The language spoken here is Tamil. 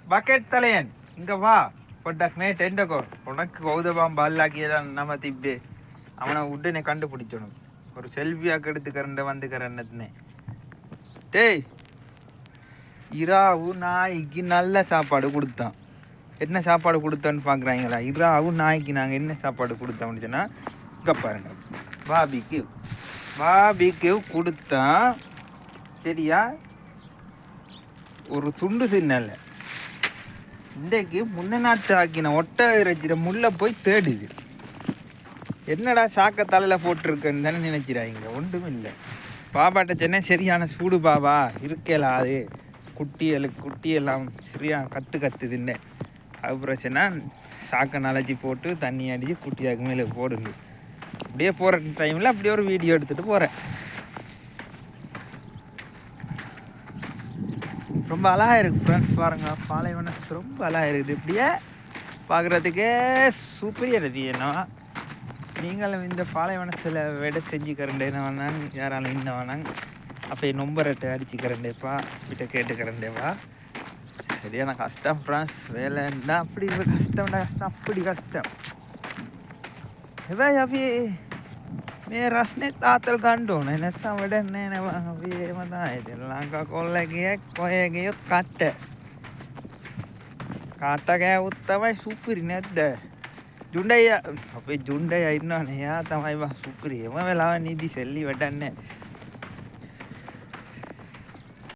බකට් තලයන් ඉංග වා පොඩ්ඩක් මේ ටෙන්ඩකෝ உனக்கு கௌதபாம் பால்லாக்கியதான் நம்ம திப்பே அவனை உடனே கண்டுபிடிச்சணும் ஒரு செல்ஃபியாக எடுத்துக்கிறண்ட வந்துக்கிறன்னே டேய் இராவு நாய்க்கு நல்ல சாப்பாடு கொடுத்தான் என்ன சாப்பாடு கொடுத்தோன்னு பார்க்குறாங்களா இராவு நாய்க்கு நாங்கள் என்ன சாப்பாடு கொடுத்தோம்னு சொன்னால் இங்கே பாருங்க பாபிக்கு கொடுத்தான் சரியா ஒரு துண்டு தின்னல இன்றைக்கு முன்னநாத்து ஆக்கின ஒட்டை இறைச்சிட முள்ள போய் தேடுது என்னடா சாக்க தலையில் போட்டிருக்கேன்னு தானே நினைக்கிறாங்க ஒன்றும் இல்லை பாபாட்ட சென்னை சரியான சூடு பாபா இருக்கலாது குட்டியெல்லாம் சரியான கற்று தின்னேன் அப்புறம் சொன்னா சாக்கை நலச்சி போட்டு தண்ணி அடித்து குட்டியாக்கு மேலே போடுங்க அப்படியே போகிற டைமில் அப்படியே ஒரு வீடியோ எடுத்துகிட்டு போகிறேன் ரொம்ப அழகாக இருக்குது ஃப்ரெண்ட்ஸ் பாருங்கள் பாலைவனம் ரொம்ப அழகாக இருக்குது இப்படியே பார்க்குறதுக்கே சூப்பராக இருக்குது ஏன்னா நீங்களும் இந்த பாலைவனத்தில் விட செஞ்சுக்கிறேன் வேணாங்க யாராலும் இன்னும் வேணாங்க அப்போ நொம்பரட்டை அடிச்சுக்கிறேன்டேப்பா கிட்ட கேட்டுக்கிறேன்டேப்பா சரியான கஷ்டம் ஃப்ரெண்ட்ஸ் வேலைன்னா அப்படி கஷ்டம் அப்படி கஷ்டம் अभी मैं रसने तातल कांडो ने नेता वडे ने अभी मताए लांका कोल्ले गए कोए गए काट गया उत्तम सुपरी नेद जुंडया अभी जुंडया इन्होंने या तमाई बा सुपरी मैं वेला निधि सेल्ली वडने